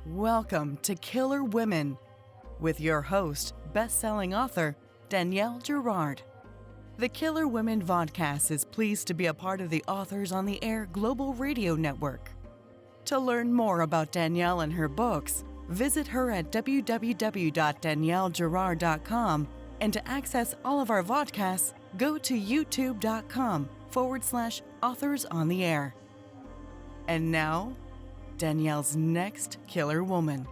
Welcome to Killer Women with your host, best-selling author Danielle Girard. The Killer Women Vodcast is pleased to be a part of the Authors on the Air Global Radio Network. To learn more about Danielle and her books, visit her at www.daniellegirard.com, and to access all of our vodcasts, go to youtube.com/Authors on the Air. And now, Danielle's next killer woman.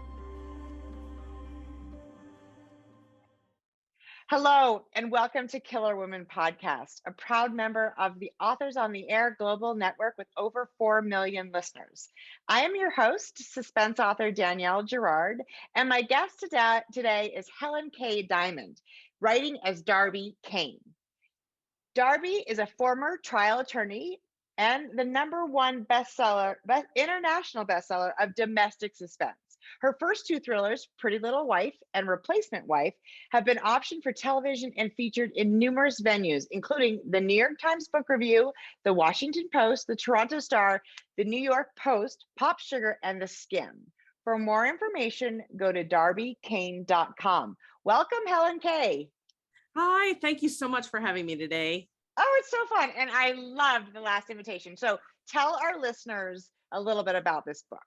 Hello, and welcome to Killer Women Podcast, a proud member of the Authors on the Air Global Network with over 4 million listeners. I am your host, Suspense author Danielle Girard, and my guest today is Helen K. Diamond, writing as Darby Kane. Darby is a former trial attorney and the #1 international bestseller of domestic suspense. Her first two thrillers, Pretty Little Wife and Replacement Wife, have been optioned for television and featured in numerous venues, including the New York Times Book Review, the Washington Post, the Toronto Star, the New York Post, Popsugar, and the Skimm. For more information, go to darbykane.com. Welcome, Helen K. Hi, thank you so much for having me today. Oh, it's so fun. And I loved the last invitation. So tell our listeners a little bit about this book.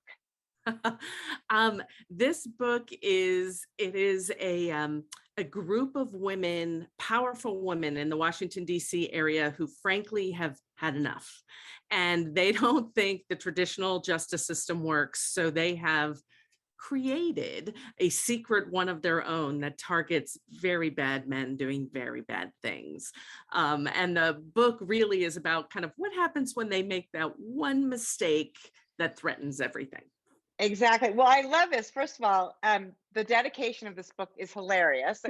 This book is a group of women, powerful women in the Washington, D.C. area who frankly have had enough. And they don't think the traditional justice system works. So they have created a secret one of their own that targets very bad men doing very bad things. And the book really is about kind of what happens when they make that one mistake that threatens everything. Exactly. Well, I love this. First of all, the dedication of this book is hilarious.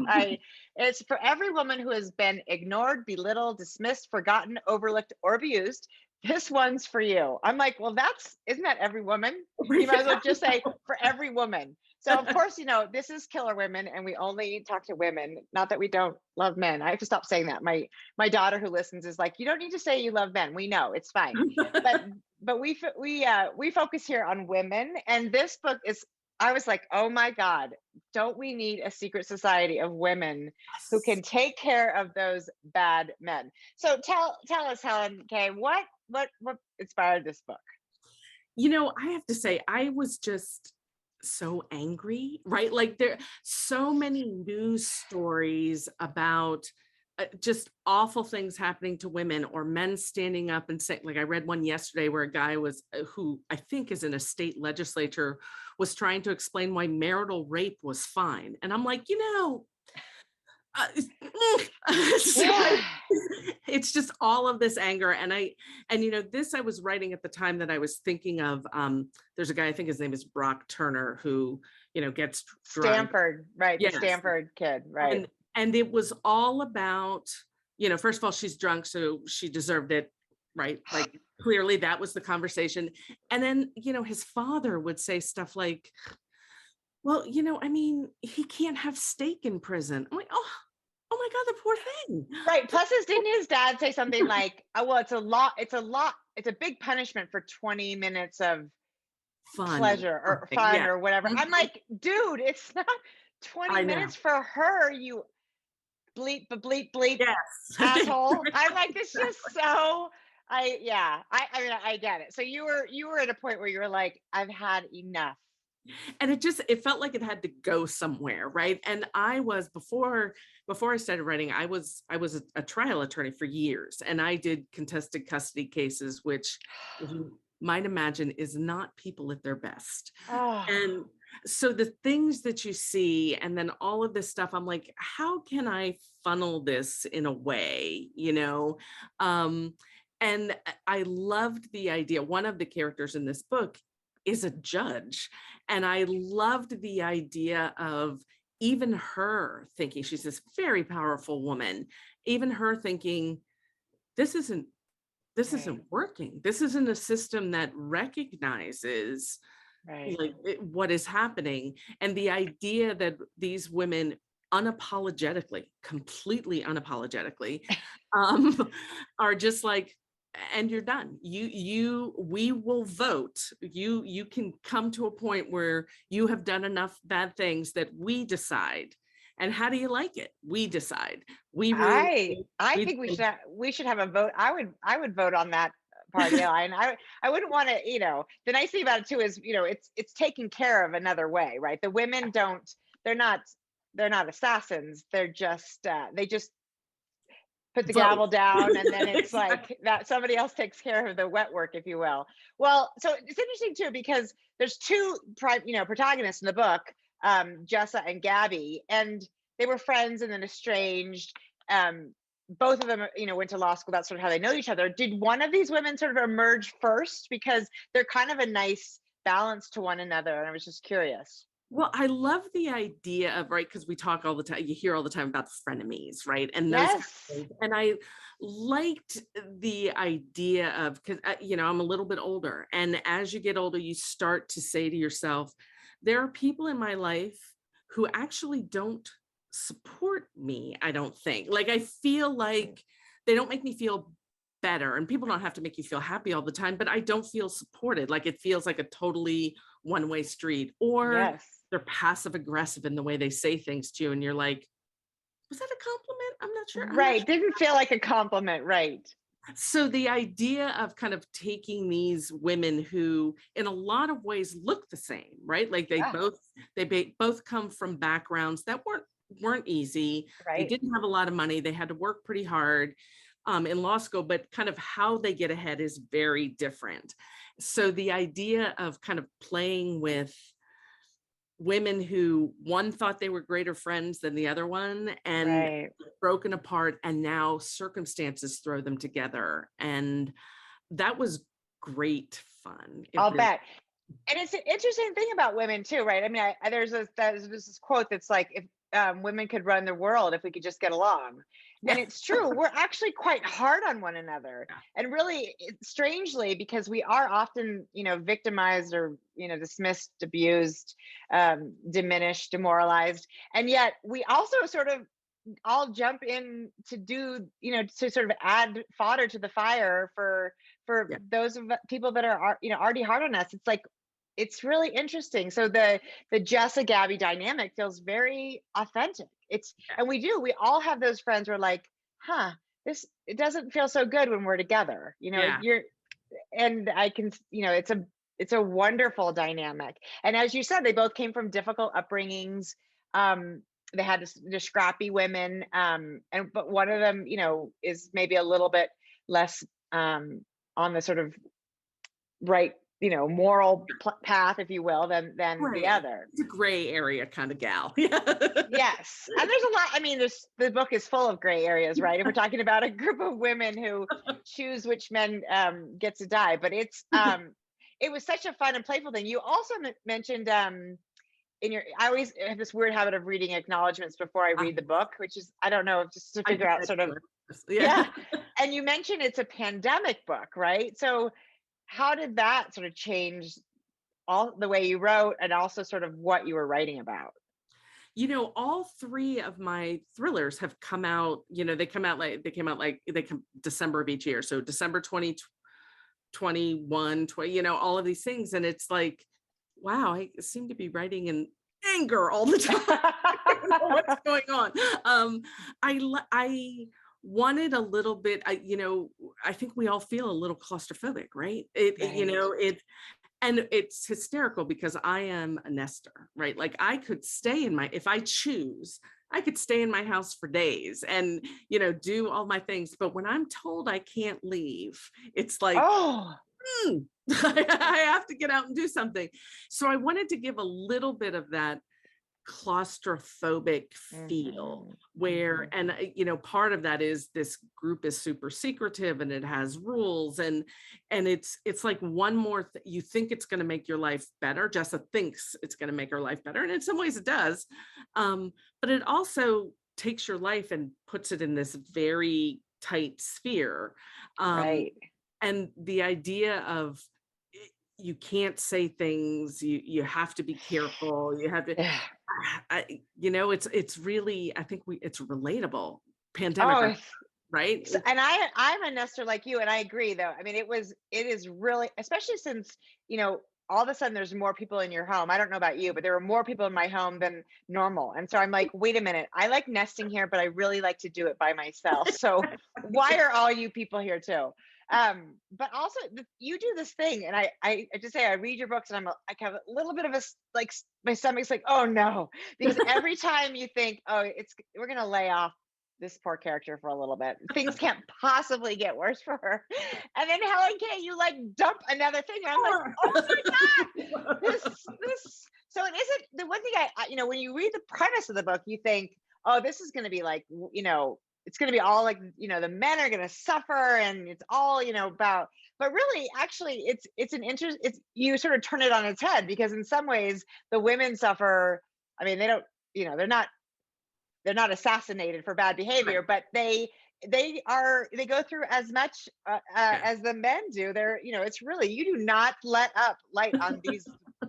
It's for every woman who has been ignored, belittled, dismissed, forgotten, overlooked, or abused. This one's for you. I'm like, well, isn't that every woman? You might as well just say for every woman. So of course, this is Killer Women and we only talk to women. Not that we don't love men. I have to stop saying that. My daughter who listens is like, you don't need to say you love men. We know, it's fine. But we focus here on women. And this book I was like, oh my God, don't we need a secret society of women who can take care of those bad men? So tell us, Helen K., what inspired this book? I have to say, I was just so angry, right? Like there are so many news stories about just awful things happening to women or men standing up and saying, like I read one yesterday where a guy who I think is in a state legislature was trying to explain why marital rape was fine. And I'm like, it's just all of this anger. And this I was writing at the time that I was thinking of, there's a guy, I think his name is Brock Turner, who, gets drunk. Stanford, right? Yes. The Stanford kid, right? And it was all about, first of all, she's drunk, so she deserved it, right? Like clearly that was the conversation. And then, his father would say stuff like, well, he can't have steak in prison. I'm like, oh my God, the poor thing. Right. Plus, didn't his dad say something like, oh, well, it's a big punishment for 20 minutes of fun, pleasure or fun or whatever. I'm like, dude, it's not 20 minutes for her, you bleep, yes. Asshole. I'm like, this is so, I get it. So you were at a point where you were like, I've had enough. And it felt like it had to go somewhere, right? And I was before I started writing, I was a trial attorney for years, and I did contested custody cases, which you might imagine is not people at their best. Oh. And so the things that you see, and then all of this stuff, I'm like, how can I funnel this in a way, And I loved the idea. One of the characters in this book is a judge. And I loved the idea of even her thinking, she's this very powerful woman, even her thinking, this isn't working. This isn't a system that recognizes what is happening. And the idea that these women completely unapologetically, are just like, and you're done. We will vote. You can come to a point where you have done enough bad things that we decide. And how do you like it? We decide. We really, I we think we should have a vote. I would vote on that party line. I wouldn't want to, the nice thing about it too is, it's taken care of another way, right? The women don't, they're not they're not assassins. They just put the vote. gavel down, and then it's Exactly. like that somebody else takes care of the wet work, if you will. Well, so it's interesting too, because there's two protagonists in the book, Jessa and Gabby, and they were friends and then estranged. Both of them, went to law school. That's sort of how they know each other. Did one of these women sort of emerge first, because they're kind of a nice balance to one another? And I was just curious. Well, I love the idea of, right, because we talk all the time, you hear all the time about frenemies, right? And those, Yes. and I liked the idea of, because, I'm a little bit older. And as you get older, you start to say to yourself, there are people in my life who actually don't support me, I don't think. Like, I feel like they don't make me feel better. And people don't have to make you feel happy all the time, but I don't feel supported. Like, it feels like a totally one-way street, or Yes. they're passive aggressive in the way they say things to you. And you're like, was that a compliment? I'm not sure. Right. Didn't feel like a compliment. Right. So the idea of kind of taking these women who in a lot of ways look the same, right? Like Yeah. they both come from backgrounds that weren't easy. They Right. didn't have a lot of money. They had to work pretty hard in law school, but kind of how they get ahead is very different. So the idea of kind of playing with women who one thought they were greater friends than the other one, and Right. broken apart, and now circumstances throw them together, and that was great fun. It I'll really, bet. And it's an interesting thing about women too, right? I mean, there's this quote that's like, if women could run the world, if we could just get along. And yeah, it's true. We're actually quite hard on one another, yeah, and really, strangely, because we are often, victimized, or dismissed, abused, diminished, demoralized, and yet we also sort of all jump in to do, to sort of add fodder to the fire for yeah, those of people that are, already hard on us. It's like, it's really interesting. So the Jessa Gabby dynamic feels very authentic. And we all have those friends who are like, huh, it doesn't feel so good when we're together. yeah. And I can, it's a wonderful dynamic. And as you said, they both came from difficult upbringings. They had the scrappy women, but one of them, is maybe a little bit less on the sort of right, moral path, if you will, than the Right. other. It's a gray area kind of gal. Yeah. Yes, and there's a lot. I mean, the book is full of gray areas, right? And we're talking about a group of women who choose which men get to die. But it was such a fun and playful thing. You also mentioned I always have this weird habit of reading acknowledgments before I read the book, which is, I don't know, just to I figure do out that sort of, too. Yeah. yeah. And you mentioned it's a pandemic book, right? So how did that sort of change all the way you wrote, and also sort of what you were writing about? All three of my thrillers have come out, they come December of each year. So December 2021, 20, all of these things. And it's like, wow, I seem to be writing in anger all the time. I don't know what's going on. I wanted a little bit, I think we all feel a little claustrophobic, right? Right. And it's hysterical because I am a nester, right? Like, I could stay if I choose, I could stay in my house for days and, do all my things. But when I'm told I can't leave, it's like, Oh. I have to get out and do something. So I wanted to give a little bit of that claustrophobic feel, Mhm. where, Mhm. and part of that is this group is super secretive and it has rules, and it's like one more you think it's going to make your life better. Jessa thinks it's going to make her life better, and in some ways it does, but it also takes your life and puts it in this very tight sphere, um, Right. and the idea of you can't say things, you have to be careful, you have to, Yeah. it's really, I think it's relatable. Pandemic, Oh, our right? So, and I'm a nester like you, and I agree though. I mean, it is really, especially since, all of a sudden there's more people in your home. I don't know about you, but there were more people in my home than normal. And so I'm like, wait a minute, I like nesting here, but I really like to do it by myself. So why are all you people here too? But also you do this thing, and I just say I read your books, and I have a little bit of my stomach's like, oh no, because every time you think, oh, we're gonna lay off this poor character for a little bit, things can't possibly get worse for her, and then Helen K, you like dump another thing, and I'm like, oh my god, this. So it isn't the one thing when you read the premise of the book, you think, oh, this is going to be like, it's going to be all like, the men are going to suffer, and it's all, about, but really, actually, it's an interest. It's, you sort of turn it on its head, because in some ways the women suffer. I mean, they don't, they're not assassinated for bad behavior, but they go through as much as the men do. It's really, you do not let up light on these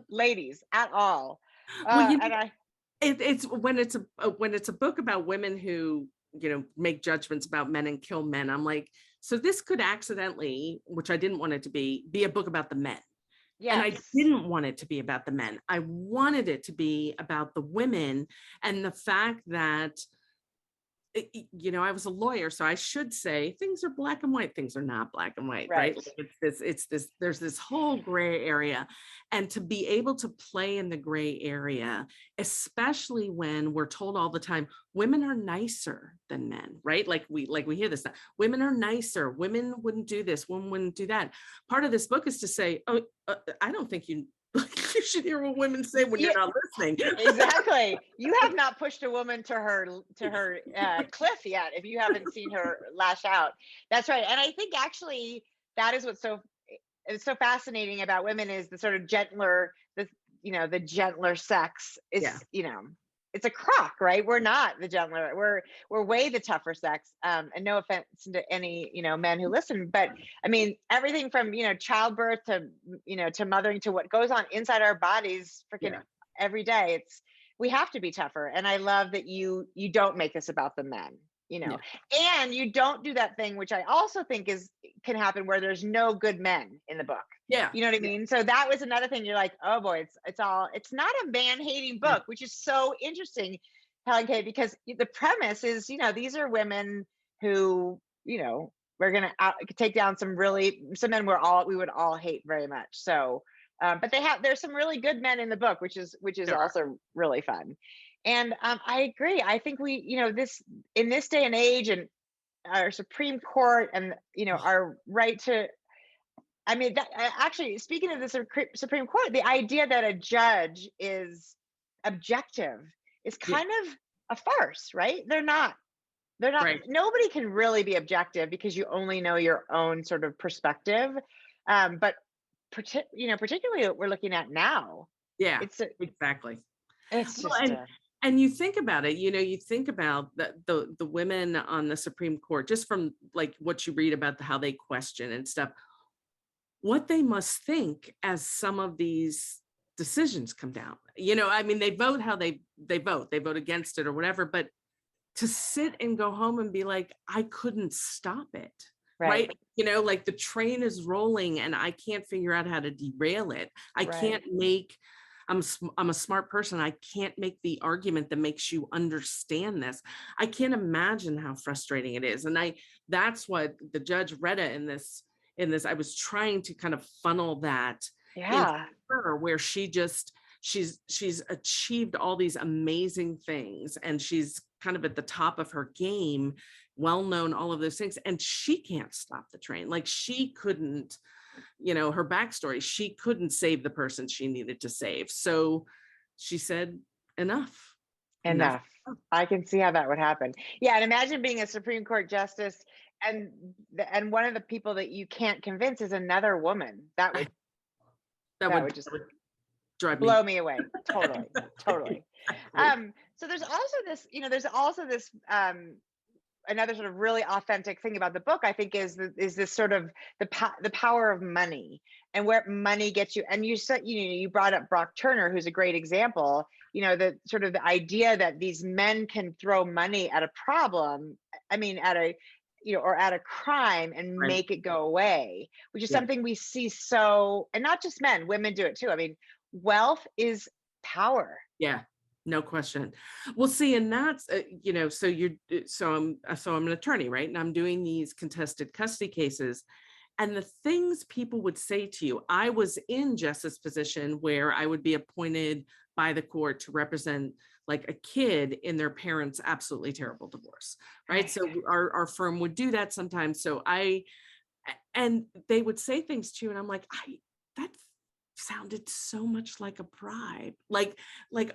ladies at all. Well, And it's when it's a book about women who make judgments about men and kill men. I'm like, so this could accidentally, which I didn't want it to be a book about the men. yes. And I didn't want it to be about the men. I wanted it to be about the women, and the fact that I was a lawyer, so I should say things are black and white, things are not black and white, right? Right. Like it's this, there's this whole gray area. And to be able to play in the gray area, especially when we're told all the time, women are nicer than men, right? Like we hear this stuff. Women are nicer, women wouldn't do this, women wouldn't do that. Part of this book is to say, oh, I don't think you should hear what women say when you're not listening. Exactly. You have not pushed a woman to her cliff yet if you haven't seen her lash out. That's right. And I think actually that is what's so fascinating about women, is the sort of gentler, the gentler sex is, it's a crock, right? We're not the gentler. We're way the tougher sex. And no offense to any, men who listen, but I mean, everything from, childbirth to, to mothering, to what goes on inside our bodies freaking every day. We have to be tougher. And I love that you don't make this about the men, and you don't do that thing, which I also think can happen, where there's no good men in the book. Yeah. You know what I mean? So that was another thing. You're like, oh boy, it's not a man-hating book, which is so interesting, Helen K, because the premise is, these are women who, we're going to take down some men we would all hate very much. So, but there's some really good men in the book, which is also really fun. And I agree. I think we, in this day and age, and our Supreme Court, and, our right to, I mean, actually, speaking of the Supreme Court, the idea that a judge is objective is kind of a farce, right? They're not, right. Nobody can really be objective, because you only know your own sort of perspective. But particularly what we're looking at now. Yeah, exactly. It's just, and you think about it, you think about the women on the Supreme Court, just from like what you read about how they question and stuff, what they must think as some of these decisions come down. I mean, they vote how they vote against it or whatever, but to sit and go home and be like, I couldn't stop it. Right. Like the train is rolling and I can't figure out how to derail it. I can't make, I'm a smart person. I can't make the argument that makes you understand this. I can't imagine how frustrating it is. And that's what the judge Retta in this, I was trying to kind of funnel that into her, where she's achieved all these amazing things, and she's kind of at the top of her game, well-known, all of those things. And she can't stop the train. Like she couldn't, her backstory, she couldn't save the person she needed to save. So she said, enough. I can see how that would happen. Yeah. And imagine being a Supreme Court justice, and one of the people that you can't convince is another woman. That would just blow me away. Totally. So there's also this, another sort of really authentic thing about the book, I think, is this sort of the power of money, and where money gets you. And you said, you brought up Brock Turner, who's a great example, the sort of the idea that these men can throw money at a problem. I mean, or at a crime and Right. make it go away, which is Yeah. something we see so, and not just men, women do it too. I mean, wealth is power. Yeah, no question. Well, see, and that's so I'm an attorney, right? And I'm doing these contested custody cases, and the things people would say to you, I was in Jess's position where I would be appointed by the court to represent like a kid in their parents' absolutely terrible divorce, right? Right. So our firm would do that sometimes. And they would say things to you, and I'm like, that sounded so much like a bribe. Like,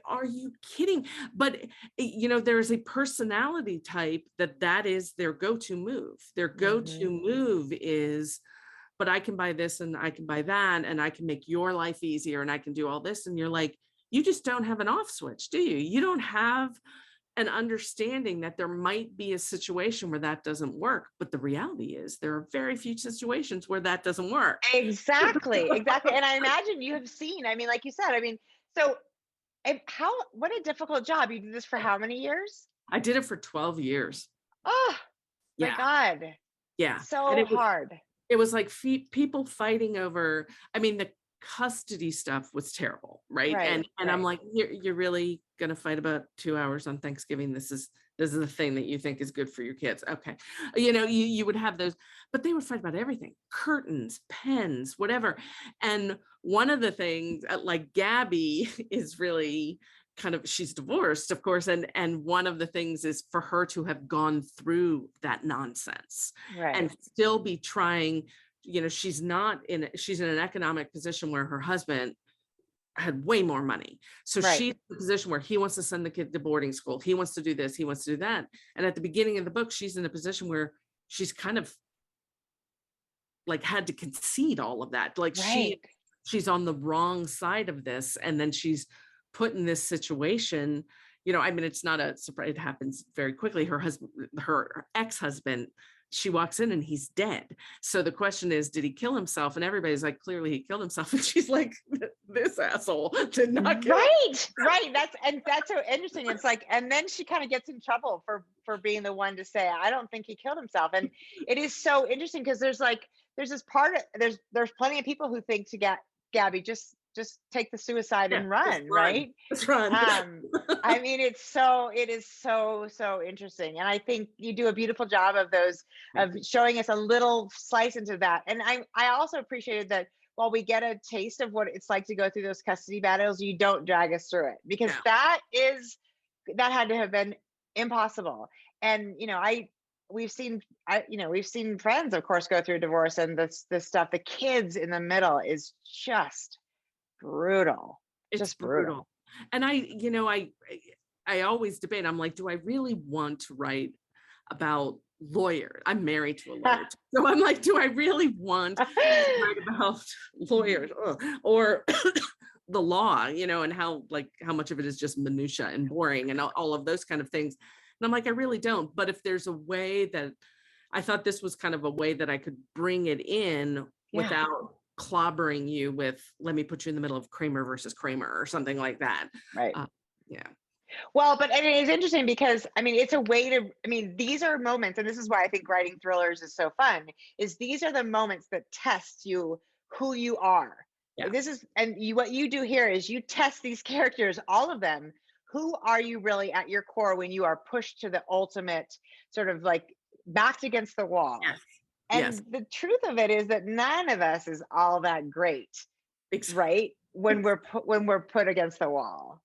are you kidding? But there's a personality type that is their go-to move. Their go-to Mhm. move is, but I can buy this and I can buy that, and I can make your life easier, and I can do all this. And you're like, you just don't have an off switch, do you? You don't have an understanding that there might be a situation where that doesn't work. But the reality is there are very few situations where that doesn't work. Exactly, exactly. And I imagine you have seen, I mean, like you said, I mean, so what a difficult job. You did this for how many years? I did it for 12 years. Oh my Yeah. God. Yeah. And So hard. it was like people fighting over, I mean, the custody stuff was terrible, right? And Right, I'm right. like, you're really gonna fight about 2 hours on Thanksgiving? This is the thing that you think is good for your kids. Okay. You would have those, but they would fight about everything: curtains, pens, whatever. And one of the things, like Gabby is really kind of, she's divorced, of course, and one of the things is for her to have gone through that nonsense and Right. still be trying. She's in an economic position where her husband had way more money, so Right. she's in a position where he wants to send the kid to boarding school, he wants to do this, he wants to do that. And at the beginning of the book, she's in a position where she's kind of like had to concede all of that, like Right. she's on the wrong side of this, and then she's put in this situation. I mean, it's not a surprise, it happens very quickly. Her ex-husband, she walks in and he's dead. So the question is, did he kill himself? And everybody's like, clearly he killed himself. And she's like, this asshole did not kill himself. Right. Right. That's so interesting. It's like, and then she kind of gets in trouble for being the one to say, I don't think he killed himself. And it is so interesting because there's this part of, there's plenty of people who think to get Gabby, just take the suicide Yeah, and just run, run. right? Just run. I mean, it is so interesting. And I think you do a beautiful job of showing us a little slice into that. And I also appreciated that while we get a taste of what it's like to go through those custody battles, you don't drag us through it, because No. that had to have been impossible. And we've seen we've seen friends, of course, go through a divorce, and this stuff, the kids in the middle, is just brutal. It's Just brutal. brutal. And I always debate. I'm like, do I really want to write about lawyers? I'm married to a lawyer. So I'm like, do I really want to write about lawyers? Ugh. Or the law, and how much of it is just minutia and boring and all of those kind of things. And I'm like, I really don't. But if there's a way that, I thought this was kind of a way that I could bring it in Yeah. without clobbering you with, let me put you in the middle of Kramer versus Kramer or something like that. Right. Yeah. Well, but and it is interesting because I mean, it's a way to, I mean, these are moments, and this is why I think writing thrillers is so fun, is these are the moments that test you, who you are. Yeah. What you do here is you test these characters, all of them. Who are you really at your core when you are pushed to the ultimate, sort of like backed against the wall? Yes. And Yes. the truth of it is that none of us is all that great, right? When we're put against the wall.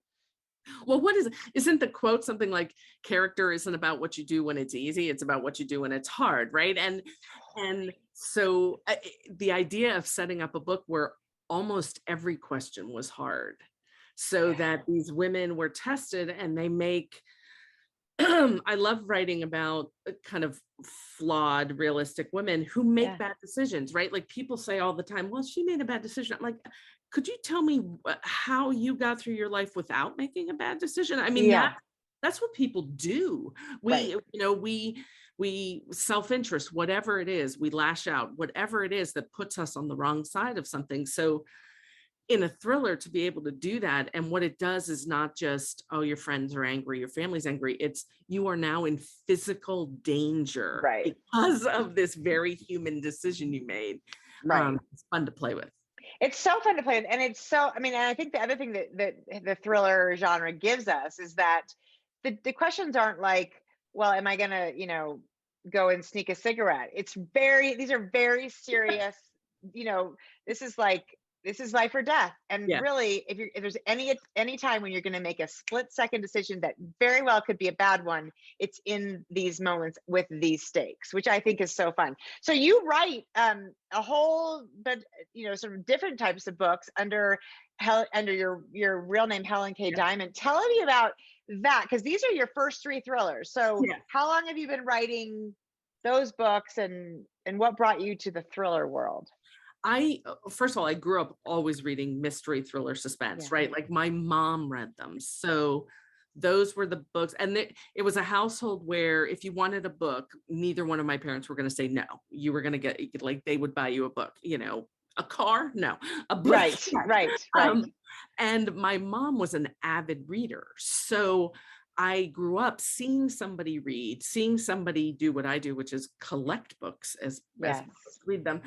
Well, isn't the quote something like, character isn't about what you do when it's easy, it's about what you do when it's hard, right? And so the idea of setting up a book where almost every question was hard, so that these women were tested, and they make I love writing about kind of flawed, realistic women who make bad decisions, right? Like, people say all the time, well, she made a bad decision. I'm like, could you tell me how you got through your life without making a bad decision? I mean, that's what people do. We self-interest, whatever it is, we lash out, whatever it is that puts us on the wrong side of something. So in a thriller to be able to do that. And what it does is not just, oh, your friends are angry, your family's angry. It's you are now in physical danger Right. because of this very human decision you made. Right. It's fun to play with. It's so fun to play with. And it's so, I mean, and I think the other thing that the thriller genre gives us is that the questions aren't like, well, am I gonna, go and sneak a cigarette? These are very serious, you know, this is like, this is life or death. And Yeah. really, if there's any time when you're going to make a split-second decision that very well could be a bad one, it's in these moments with these stakes, which I think is so fun. So you write a whole, but sort of different types of books under your real name, Helen K. Yeah. Diamond. Tell me about that, because these are your first 3 thrillers. So Yeah. how long have you been writing those books, and what brought you to the thriller world? First of all, I grew up always reading mystery, thriller, suspense, Yeah. right? Like my mom read them. So those were the books. And it was a household where if you wanted a book, neither one of my parents were going to say no. You were going to get, like, they would buy you a book, a car? No, a book. Right, right, right. And my mom was an avid reader. So I grew up seeing somebody read, seeing somebody do what I do, which is collect books as Yes. read them,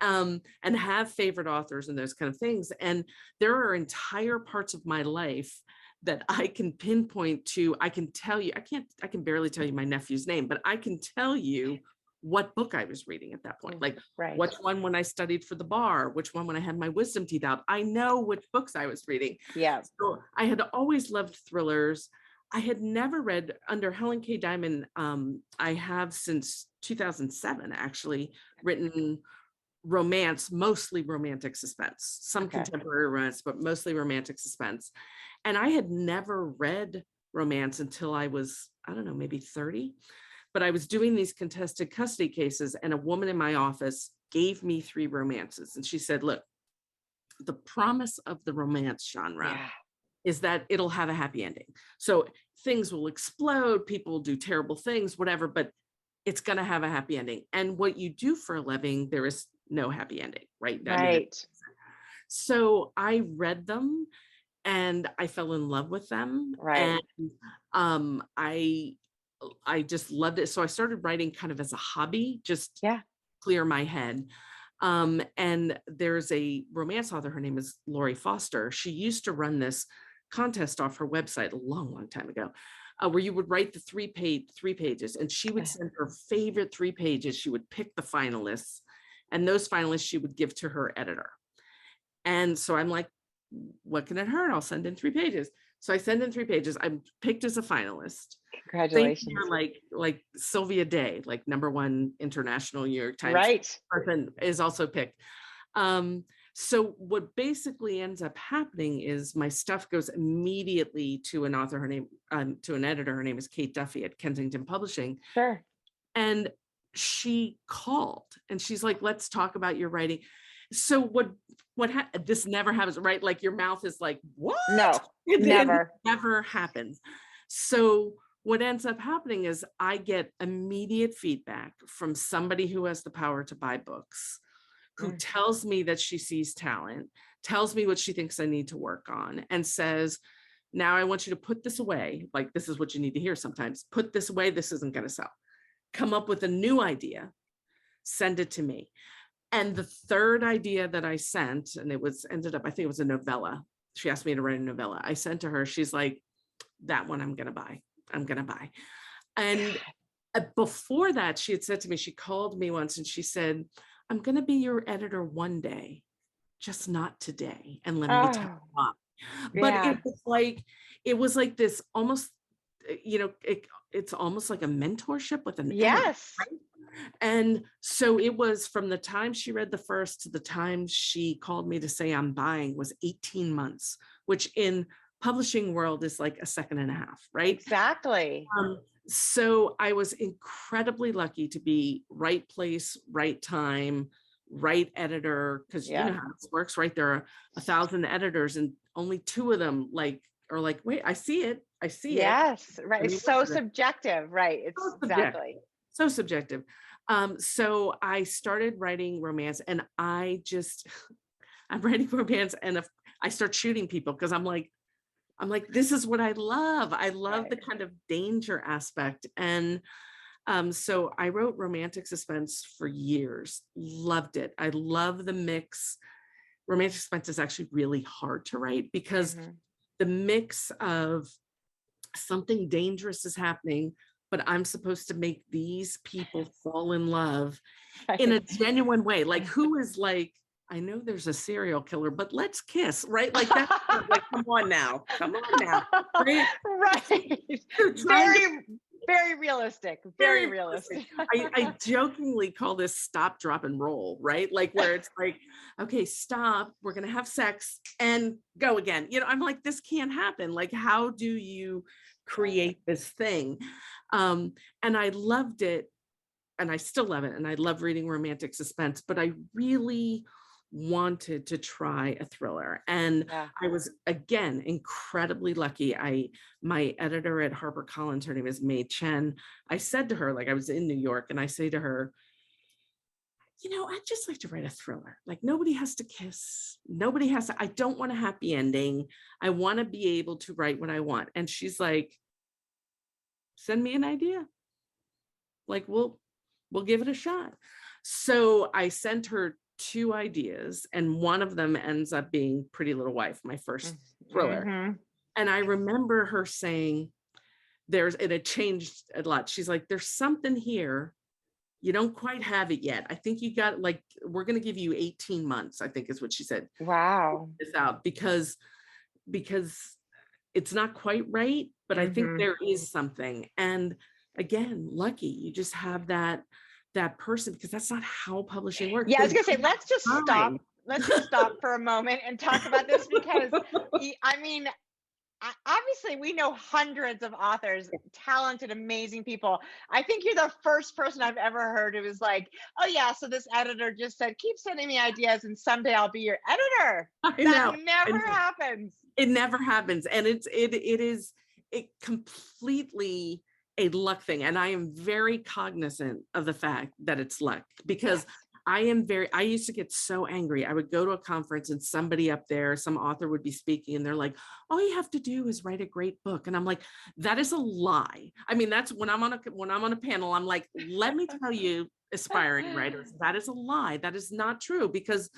and have favorite authors and those kind of things. And there are entire parts of my life that I can pinpoint to. I can tell you, I can barely tell you my nephew's name, but I can tell you what book I was reading at that point. Like Right. which one when I studied for the bar, which one when I had my wisdom teeth out. I know which books I was reading. Yeah. So I had always loved thrillers. I had never read under Helen K. Diamond. I have since 2007 actually written romance, mostly romantic suspense, some Okay. contemporary romance, but mostly romantic suspense. And I had never read romance until I was, I don't know, maybe 30. But I was doing these contested custody cases, and a woman in my office gave me 3 romances. And she said, look, the promise of the romance genre is that it'll have a happy ending. So things will explode, people will do terrible things, whatever, but it's going to have a happy ending. And what you do for a living, there is no happy ending, right? Right. So I read them and I fell in love with them. Right. And I just loved it. So I started writing kind of as a hobby, just clear my head. And there's a romance author, her name is Lori Foster. She used to run this contest off her website a long, long time ago, where you would write the 3 pages, and she would send her favorite 3 pages. She would pick the finalists, and those finalists she would give to her editor. And so I'm like, what can it hurt? I'll send in 3 pages. So I send in 3 pages. I'm picked as a finalist. Congratulations. Like Sylvia Day, like #1 international New York Times person is also picked. So what basically ends up happening is my stuff goes immediately to an author, to an editor. Her name is Kate Duffy at Kensington Publishing. Sure. And she called and she's like, let's talk about your writing. So this never happens, right? Like your mouth is like, what? No, never. It never happens. So what ends up happening is I get immediate feedback from somebody who has the power to buy books, who tells me that she sees talent, tells me what she thinks I need to work on, and says, now I want you to put this away. Like, this is what you need to hear sometimes. Put this away. This isn't going to sell. Come up with a new idea. Send it to me. And the third idea that I sent, and ended up, I think it was a novella. She asked me to write a novella. I sent to her. She's like, that one I'm going to buy. I'm going to buy. And before that, she had said to me, she called me once and she said, I'm going to be your editor one day, just not today. And let me tell you why. But it was like this almost, it's almost like a mentorship with an editor, right? And so it was from the time she read the first to the time she called me to say I'm buying was 18 months, which in publishing world is like a second and a half, right? Exactly. So I was incredibly lucky to be right place, right time, right editor, because you know how this works, right? There are 1,000 editors and only 2 of them are like, wait, I see it. Yes, right. It's so subjective, right? It's exactly. So subjective. So I started writing romance, and I'm writing romance, and I start shooting people because I'm like, this is what I love. I love the kind of danger aspect. And so I wrote romantic suspense for years, loved it. I love the mix. Romantic suspense is actually really hard to write because the mix of something dangerous is happening, but I'm supposed to make these people fall in love in a genuine way. Like, who is like, I know there's a serial killer, but let's kiss, right? Like that. Like, come on now, right? Right. Very realistic. Very realistic. I jokingly call this stop, drop, and roll, right? Like where it's like, okay, stop, we're gonna have sex and go again. You know, I'm like, this can't happen. Like, how do you create this thing? And I loved it, and I still love it, and I love reading romantic suspense, but I really wanted to try a thriller. And I was, again, incredibly lucky. My editor at HarperCollins, her name is May Chen. I said to her, like, I was in New York, and I say to her, you know, I'd just like to write a thriller. Like, nobody has to kiss. Nobody has to, I don't want a happy ending. I want to be able to write what I want. And she's like, send me an idea. Like, we'll give it a shot. So I sent her 2 ideas, and one of them ends up being Pretty Little Wife, my first thriller. And I remember her saying, it had changed a lot. She's like, there's something here. You don't quite have it yet. I think you got, like, we're going to give you 18 months, I think is what she said. Wow. This out because it's not quite right, but I think there is something. And again, lucky, you just have that person, because that's not how publishing works. Yeah, I was gonna say, let's just stop. Let's just stop for a moment and talk about this, because I mean, obviously we know hundreds of authors, talented, amazing people. I think you're the first person I've ever heard who was like, oh yeah, so this editor just said, keep sending me ideas and someday I'll be your editor. That never happens. It never happens. And it is completely a luck thing. And I am very cognizant of the fact that it's luck, because I used to get so angry. I would go to a conference and somebody up there, some author would be speaking, and they're like, all you have to do is write a great book. And I'm like, that is a lie. I mean, that's when I'm on a panel, I'm like, let me tell you, aspiring writers, that is a lie. That is not true, because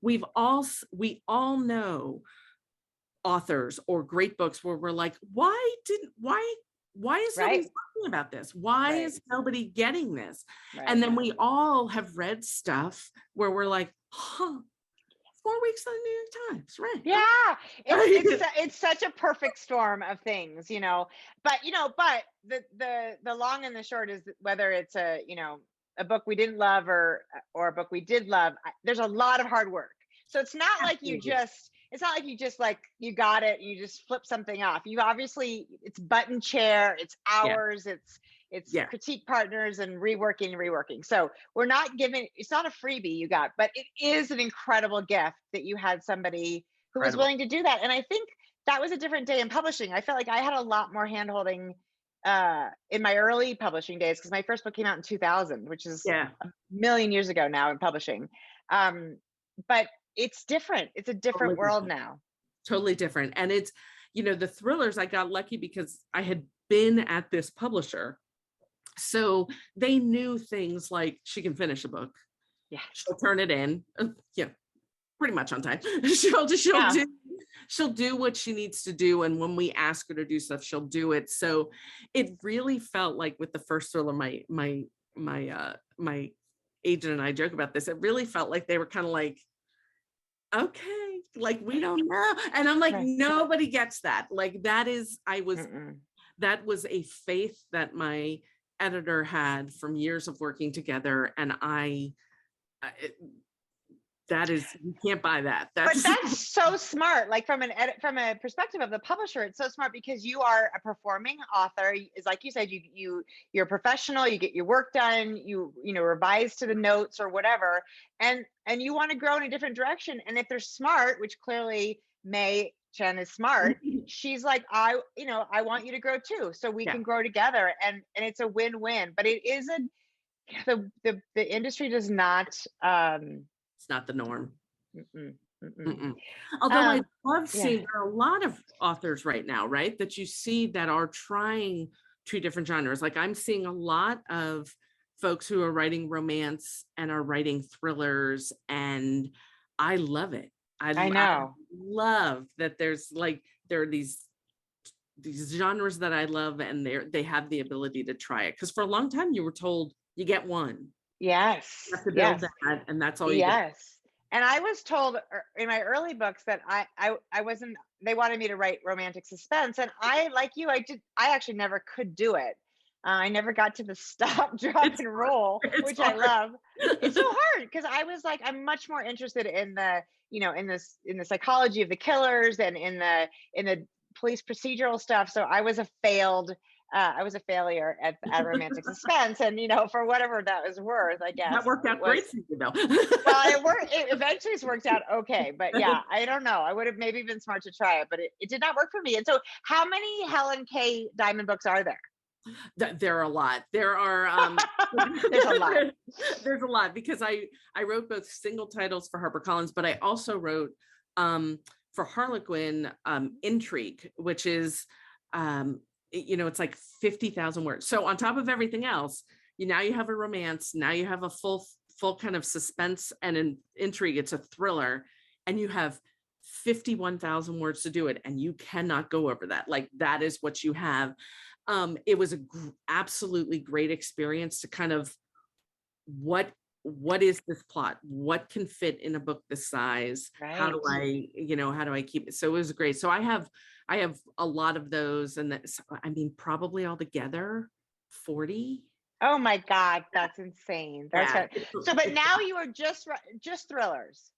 we all know authors or great books where we're like, why is nobody talking about this? Why is nobody getting this? And then we all have read stuff where we're like, 4 weeks on the New York Times, right? Yeah, it's such a perfect storm of things, you know. But the long and the short is that whether it's a book we didn't love or a book we did love, there's a lot of hard work. So it's not like you just like you got it and you just flip something off. You obviously, it's button chair, it's hours, it's critique partners and reworking. So it's not a freebie you got, but it is an incredible gift that you had somebody who was willing to do that. And I think that was a different day in publishing. I felt like I had a lot more handholding in my early publishing days, because my first book came out in 2000, which is a million years ago now in publishing. But it's different. It's a different world now. Totally different. And it's, the thrillers, I got lucky because I had been at this publisher. So they knew things like, she can finish a book. Yeah. She'll turn it in. Pretty much on time. She'll do what she needs to do. And when we ask her to do stuff, she'll do it. So it really felt like, with the first thriller, my agent and I joke about this. It really felt like they were kind of like, okay, like, we don't know. And I'm like, nobody gets that. Like, that was a faith that my editor had from years of working together. And you can't buy that. But that's so smart. Like, from a perspective of the publisher, it's so smart, because you are a performing author. Is, like you said, you're a professional. You get your work done. You revise to the notes or whatever, and you want to grow in a different direction. And if they're smart, which clearly May Chen is smart, she's like, I want you to grow too, so we can grow together, and it's a win-win. But it isn't. The industry does not. It's not the norm. Mm-mm. Mm-mm. Although I Um, love yeah, seeing there are a lot of authors right now, right, that you see that are trying two different genres. Like I'm seeing a lot of folks who are writing romance and are writing thrillers, and I love it. I I know. love that there are these genres that I love, and they have the ability to try it. Because for a long time you were told you get one, you Yes, have to build yes, that, and that's all you get. yes. And I was told in my early books that I wasn't. They wanted me to write romantic suspense, and I, like you, I actually never could do it. I never got to the stop, drop, It's and hard. roll, It's which I hard. love. It's so hard because I was like, I'm much more interested in the, in the psychology of the killers and in the police procedural stuff. So I was a failure at romantic suspense, and for whatever that was worth, I That guess worked it out was. great for you though. Well, it worked. It eventually it's worked out okay, but yeah, I don't know. I would have maybe been smart to try it, but it did not work for me. And so, how many Helen K. Diamond books are there? There are a lot. There are There's a lot. there's a lot because I wrote both single titles for HarperCollins, but I also wrote for Harlequin Intrigue, which is it's like 50,000 words. So on top of everything else, now you have a romance, now you have a full kind of suspense and an intrigue. It's a thriller, and you have 51,000 words to do it, and you cannot go over that. Like that is what you have. It was a absolutely great experience to kind of what is this plot? What can fit in a book this size? How do Right. I keep it? So it was great. So I have a lot of those, and I mean, probably altogether 40. Oh my God, that's insane. That's Yeah. right. So, but now you are just thrillers.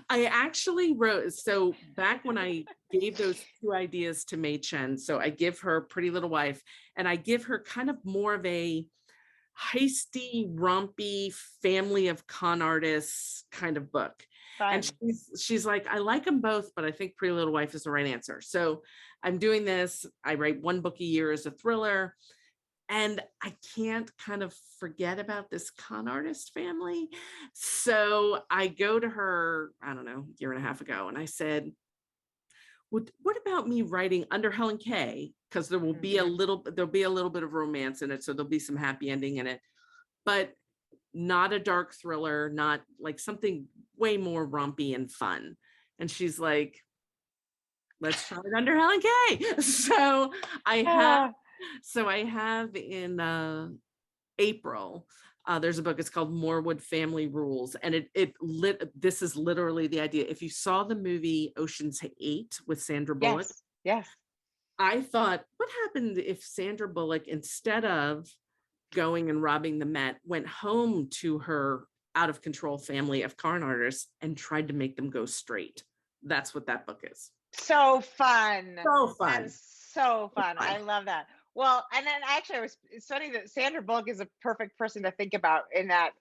I actually wrote, so back when I gave those two ideas to Mei Chen, so I give her Pretty Little Wife, and I give her kind of more of a heisty, rompy family of con artists kind of book. And Fun. she's like, I like them both, but I think Pretty Little Wife is the right answer. So I'm doing this. I write one book a year as a thriller. And I can't kind of forget about this con artist family. So I go to her, I don't know, a year and a half ago, and I said, what about me writing under Helen K? Because there'll be a little bit of romance in it. So there'll be some happy ending in it, but not a dark thriller, not like something way more rompy and fun. And she's like, let's try it under Helen K. Ah, So I have in April, there's a book, it's called Morewood Family Rules. And this is literally the idea. If you saw the movie Ocean's 8 with Sandra Bullock, yes. Yes. I thought, what happened if Sandra Bullock, instead of going and robbing the Met, went home to her out of control family of con artists and tried to make them go straight? That's what that book is. So fun. So fun. That is so So fun. fun. I love that. Well, and then actually, it's funny that Sandra Bullock is a perfect person to think about in that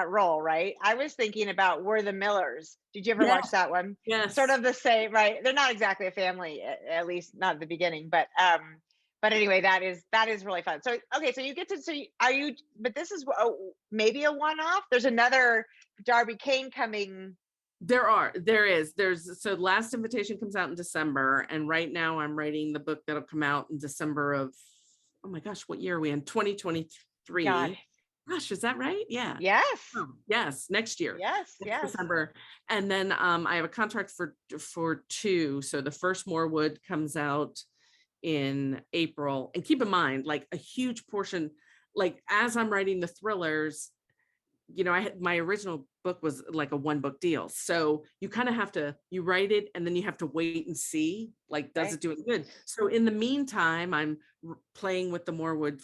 role, right? I was thinking about We're the Millers. Did you ever Yes. watch that one? Yes. Sort of the same, right? They're not exactly a family, at least not at the beginning, but anyway, that is really fun. So okay, so you get to but this is maybe a one-off. There's another Darby Kane coming. There's Last Invitation comes out in December, and right now I'm writing the book that'll come out in December of, oh my gosh, what year are we in? 2023. God. Gosh, is that right? Yeah. Yes. Oh, yes, next year. Yes. Next Yes. December. And then I have a contract for two. So the first Morewood comes out in April. And keep in mind, like a huge portion, like as I'm writing the thrillers, I had my original book was like a one book deal. So you kind of have to, you write it and then you have to wait and see, like, does Right. it do it good? So in the meantime, I'm playing with the Morewood.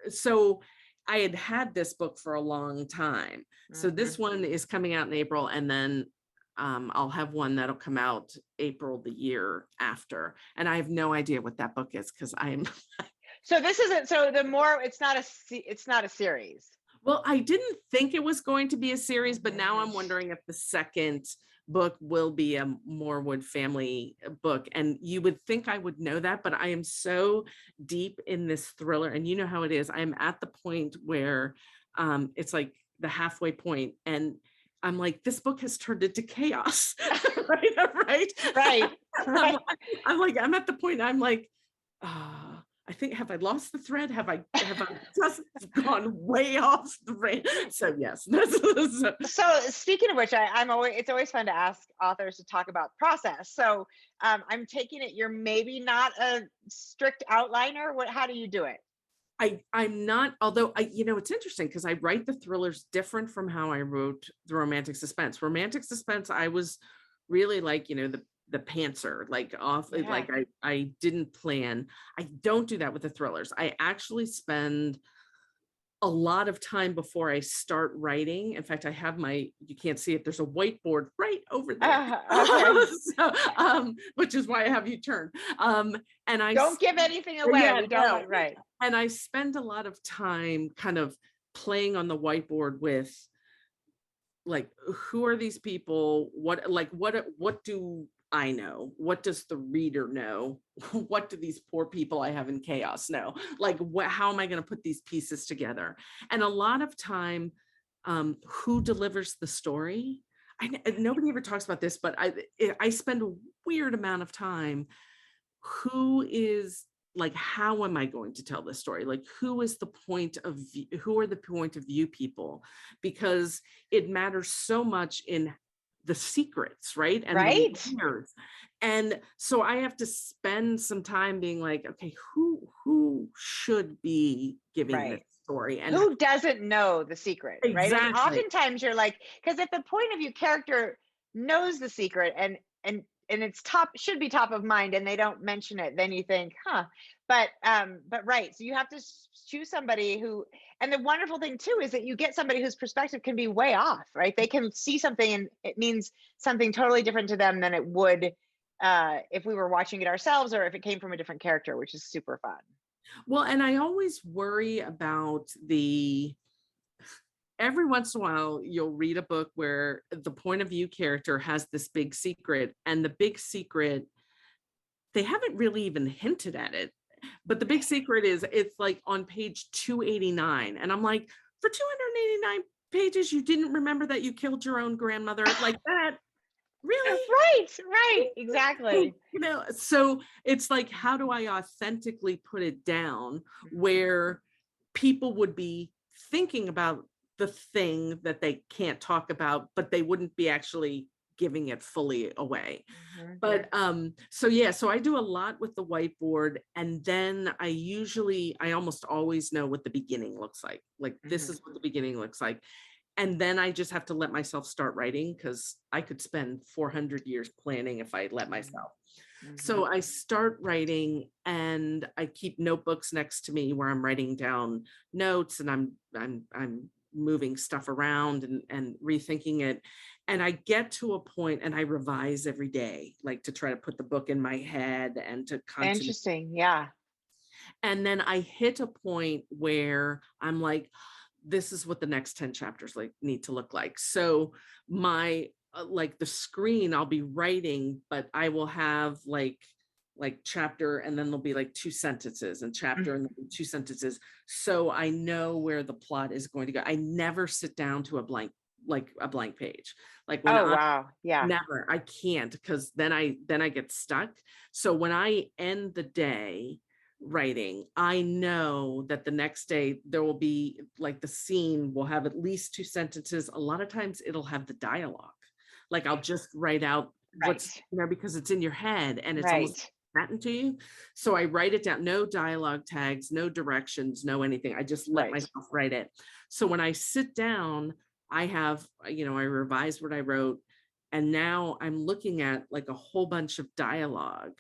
So I had this book for a long time. So this one is coming out in April, and then I'll have one that'll come out April the year after. And I have no idea what that book is because I'm. So this isn't. So it's not a series. Well, I didn't think it was going to be a series, but now I'm wondering if the second book will be a Morewood family book. And you would think I would know that, but I am so deep in this thriller, and you know how it is. I'm at the point where it's like the halfway point, and I'm like, this book has turned into chaos. Right. Right. Right. I'm, Right. I'm like, I'm at the point, I'm like, I think, have I lost the thread? Have I just gone way off the rail? So yes. So speaking of which, it's always fun to ask authors to talk about process. So I'm taking it you're maybe not a strict outliner. How do you do it? I'm not, although it's interesting because I write the thrillers different from how I wrote the romantic suspense. Romantic suspense, I was really like, the pantser, like off, Yeah. like I didn't plan. I don't do that with the thrillers. I actually spend a lot of time before I start writing. In fact, I have you can't see it, there's a whiteboard right over there. Okay. So, which is why I have you turn. And I Don't give anything away. yeah, We don't no. want, right. And I spend a lot of time kind of playing on the whiteboard with, like, who are these people? What do I know? What does the reader know? What do these poor people I have in chaos know? Like, how am I going to put these pieces together? And a lot of time, who delivers the story? Nobody ever talks about this, but I spend a weird amount of time. Who is, like, how am I going to tell this story? Like, who are the point of view people? Because it matters so much in the secrets, right? And Right. the layers. And so I have to spend some time being like, okay, who should be giving this Right. story? And Who doesn't know the secret, right? And exactly. oftentimes you're like, because if the point of view character knows the secret and it's should be top of mind and they don't mention it, then you think, huh. But right. So you have to choose somebody who, and the wonderful thing too is that you get somebody whose perspective can be way off, right? They can see something and it means something totally different to them than it would if we were watching it ourselves or if it came from a different character, which is super fun. Well, and I always worry about every once in a while, you'll read a book where the point of view character has this big secret, and the big secret, they haven't really even hinted at it. But the big secret is, it's like on page 289. And I'm like, for 289 pages, you didn't remember that you killed your own grandmother like that? Really? Right, exactly. So it's like, how do I authentically put it down where people would be thinking about the thing that they can't talk about, but they wouldn't be actually giving it fully away. But so I do a lot with the whiteboard, and then I almost always know what the beginning looks like. Like, this is what the beginning looks like. And then I just have to let myself start writing, because I could spend 400 years planning if I let myself. So I start writing, and I keep notebooks next to me where I'm writing down notes, and I'm moving stuff around and rethinking it. And I get to a point and I revise every day, like, to try to put the book in my head and to continue. Interesting. Yeah. And then I hit a point where I'm like, this is what the next 10 chapters need to look like. So my like the screen, I'll be writing, but I will have like chapter, and then there'll be like 2 sentences, and chapter, and then 2 sentences. So I know where the plot is going to go. I never sit down to a blank page. Like, when wow. Yeah. never, I can't, because then I get stuck. So when I end the day writing, I know that the next day there will be, like, the scene will have at least 2 sentences. A lot of times it'll have the dialogue. Like, I'll just write out what's because it's in your head and it's almost written to you. So I write it down, no dialogue tags, no directions, no anything. I just let myself write it. So when I sit down, I have, I revised what I wrote, and now I'm looking at like a whole bunch of dialogue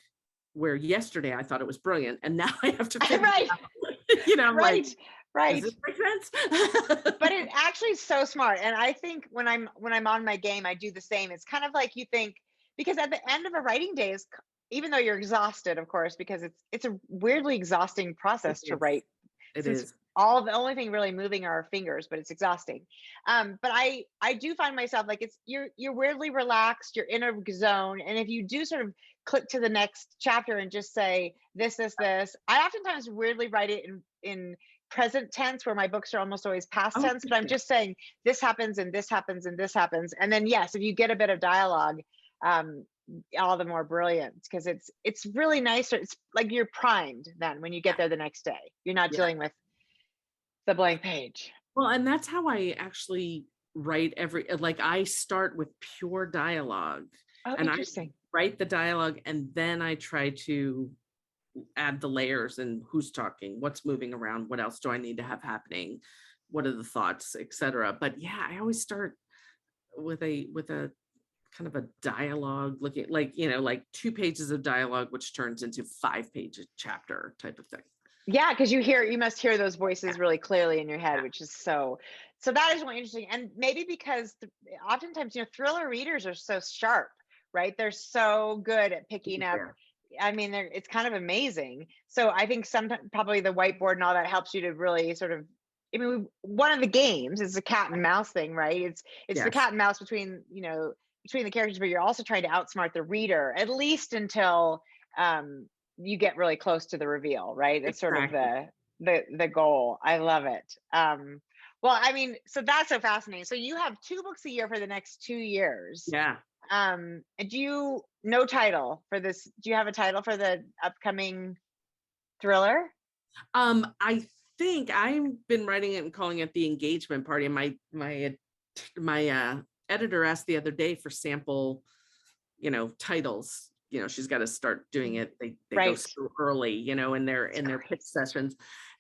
where yesterday I thought it was brilliant, and now I have to figure it out. I'm like, does this make sense? But it actually is so smart. And I think when I'm on my game, I do the same. It's kind of like, you think, because at the end of a writing day is, even though you're exhausted, of course, because it's a weirdly exhausting process to write. It is. All the only thing really moving are our fingers, but it's exhausting. But I do find myself, like, you're weirdly relaxed, you're in a zone, and if you do sort of click to the next chapter and just say this, I oftentimes weirdly write it in present tense where my books are almost always past tense, but I'm Okay. just saying this happens and this happens and this happens. And then yes, if you get a bit of dialogue, all the more brilliant, because it's really nice. It's like you're primed then when you get there the next day. You're not Yeah. dealing with the blank page. Well, and that's how I actually write like I start with pure dialogue Oh, and I interesting. write the dialogue and then I try to add the layers and who's talking, what's moving around, what else do I need to have happening, what are the thoughts, etc. But yeah, I always start with a kind of a dialogue looking like, like 2 pages of dialogue, which turns into 5-page chapter type of thing. Yeah, because you must hear those voices Yeah. really clearly in your head, Yeah. which is so that is really interesting. And maybe because oftentimes, thriller readers are so sharp, right? They're so good at picking up. Yeah. I mean, it's kind of amazing. So I think sometimes probably the whiteboard and all that helps you to really sort of. I mean, one of the games is a cat and mouse thing, right? It's the Yes. cat and mouse between between the characters, but you're also trying to outsmart the reader at least until you get really close to the reveal, right? That's sort of Exactly. the goal. I love it. Well, I mean, so that's so fascinating. So you have 2 books a year for the next 2 years. Yeah. And no title for this? Do you have a title for the upcoming thriller? I think I've been writing it and calling it The Engagement Party. And my editor asked the other day for sample, titles. She's got to start doing it. They go Right. so early, in their pitch sessions,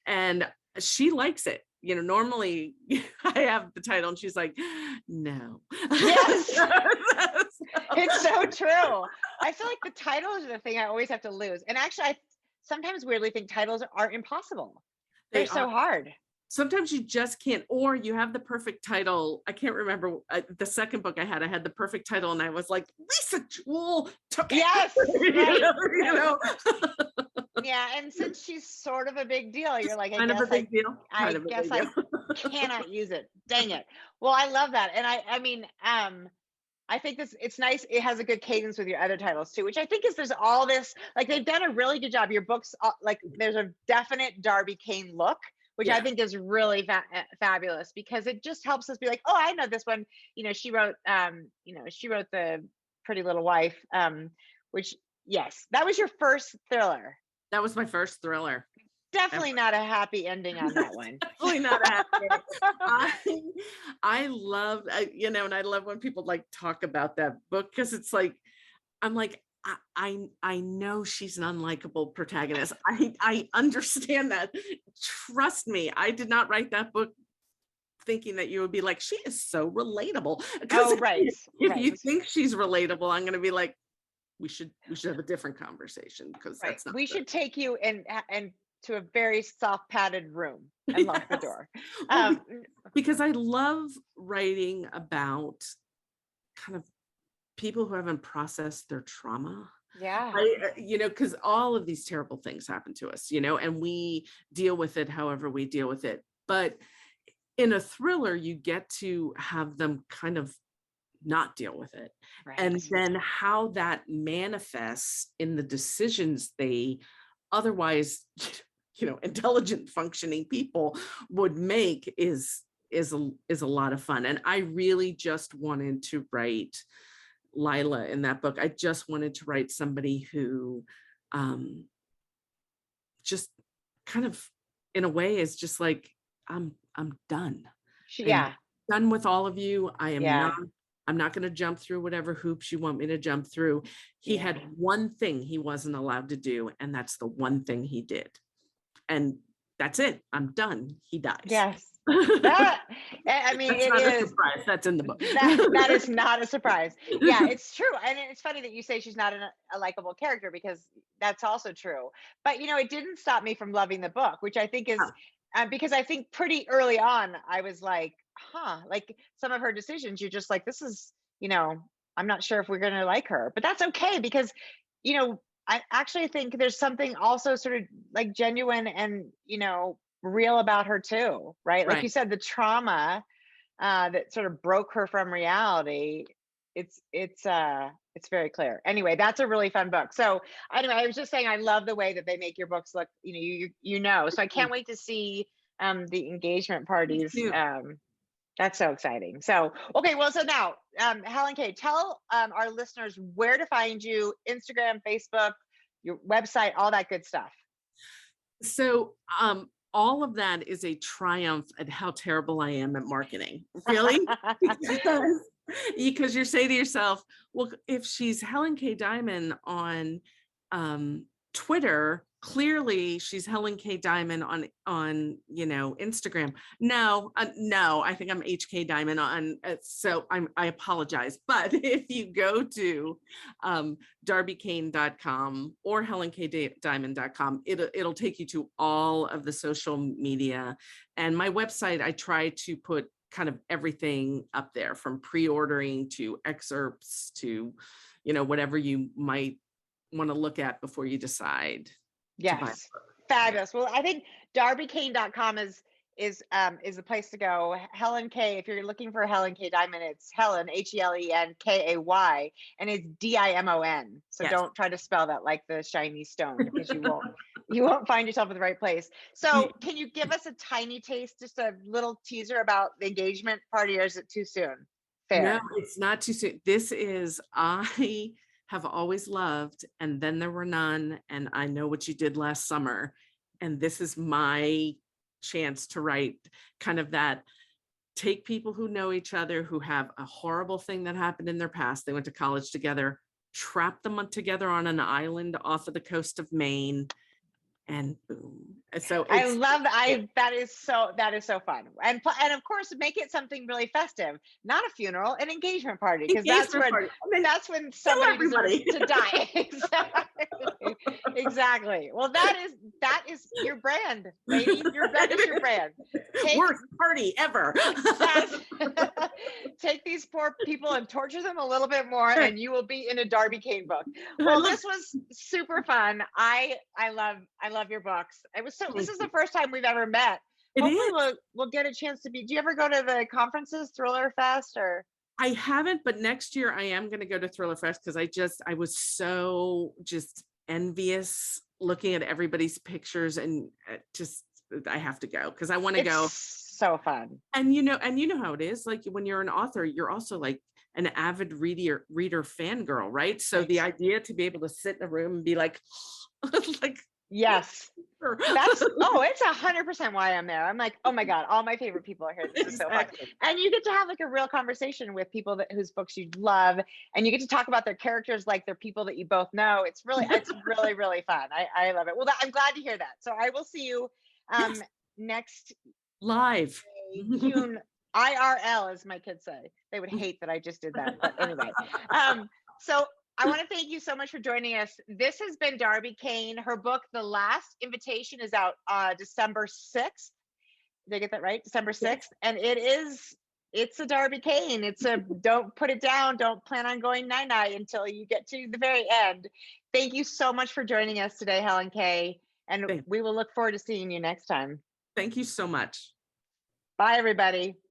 and she likes it. Normally I have the title and she's like, no. Yes. It's so true. I feel like the titles are the thing I always have to lose. And actually, I sometimes weirdly think titles are impossible. They're They so are. hard. Sometimes you just can't, or you have the perfect title. I can't remember the second book I had the perfect title, and I was like, Lisa Jewell took it. Yes, right. Right. Yeah, and since she's sort of a big deal, you're like, Kind of a big deal. I guess I cannot use it. Dang it. Well, I love that. And I mean, I think it's nice. It has a good cadence with your other titles too, which I think is there's all this, like they've done a really good job. Your books, like there's a definite Darby Kane look, which I think is really fabulous, because it just helps us be like, oh, I know this one. She wrote the Pretty Little Wife, which, yes, that was your first thriller. That was my first thriller. Definitely not a happy ending on that one. Definitely not a happy ending. I love, and I love when people like talk about that book, because it's like, I'm like, I know she's an unlikable protagonist. I understand that. Trust me, I did not write that book thinking that you would be like, she is so relatable. Oh, right. If you think she's relatable, I'm going to be like, we should have a different conversation, because that's not. We should take you and to a very soft padded room and lock the door. Because I love writing about kind of people who haven't processed their trauma. Yeah. Because all of these terrible things happen to us, and we deal with it however we deal with it. But in a thriller, you get to have them kind of not deal with it. Right. And then how that manifests in the decisions they otherwise, intelligent functioning people would make is a lot of fun. And I really just wanted to write Lila in that book. I just wanted to write somebody who just kind of in a way is just like, I'm done. Yeah. I'm done with all of you. I'm not going to jump through whatever hoops you want me to jump through. He had one thing he wasn't allowed to do, and that's the one thing he did. And that's it. I'm done. He dies. Yes. That, I mean, that's not a surprise. That's in the book. That is not a surprise. Yeah, it's true. And it's funny that you say she's not a likable character, because that's also true. But, it didn't stop me from loving the book, which I think is because I think pretty early on, I was like, like some of her decisions, you're just like, this is, I'm not sure if we're going to like her, but that's okay, because, I actually think there's something also sort of like genuine and, real about her too, right? Like you said, the trauma that sort of broke her from reality. It's very clear. Anyway, that's a really fun book. So anyway, I was just saying, I love the way that they make your books look, so I can't wait to see the engagement parties. too. That's so exciting. So, okay, well, so now, Helen Kay, tell our listeners where to find you: Instagram, Facebook, your website, all that good stuff. So, all of that is a triumph at how terrible I am at marketing. Really? Because you say to yourself, well, if she's Helen K. Diamond on Twitter, clearly she's Helen K. Diamond on Instagram. No, no, I think I'm HK Diamond on. So I apologize. But if you go to darbykane.com or helenkdiamond.com, it'll take you to all of the social media. And my website, I try to put kind of everything up there, from pre-ordering to excerpts to, whatever you might want to look at before you decide. Yes, fabulous. Well, I think darbykane.com is the place to go. Helen K, if you're looking for Helen K Diamond, it's Helen, HelenKay, and it's DIMON. So Yes. don't try to spell that like the shiny stone, because you won't find yourself in the right place. So can you give us a tiny taste, just a little teaser about the engagement party, or is it too soon? Fair. No, it's not too soon. This is, I have always loved, and then there were none, and I know what you did last summer, and this is my chance to write kind of that, take people who know each other, who have a horrible thing that happened in their past, they went to college together, trap them together on an island off of the coast of Maine, and boom. So I love that. That is so fun. And of course, make it something really festive, not a funeral, an engagement party, because that's when somebody deserves to die. Exactly. Exactly. Well, that is your brand, lady. That is your brand. Worst party ever. Take these poor people and torture them a little bit more, and you will be in a Darby Kane book. Well, this was super fun. I love your books. This is the first time we've ever met. Hopefully we'll get a chance to be. Do you ever go to the conferences, Thriller Fest, or? I haven't, but next year I am going to go to Thriller Fest, because I was so just envious looking at everybody's pictures, and I have to go because I want to go. So fun. And you know how it is. Like, when you're an author, you're also like an avid reader fangirl, right? So the idea to be able to sit in a room and be like, yes, it's 100% why I'm there. I'm like, oh my God, all my favorite people are here. This is so fun. And you get to have like a real conversation with people whose books you love, and you get to talk about their characters like they're people that you both know. It's really, really fun. I love it. Well, I'm glad to hear that. So I will see you next live June, IRL, as my kids say. They would hate that I just did that, but anyway. So I want to thank you so much for joining us. This has been Darby Kane. Her book, The Last Invitation, is out December 6th. Did I get that right? December 6th. And it's a Darby Kane. It's a don't put it down. Don't plan on going night-night until you get to the very end. Thank you so much for joining us today, Helen Kay. And we will look forward to seeing you next time. Thank you so much. Bye, everybody.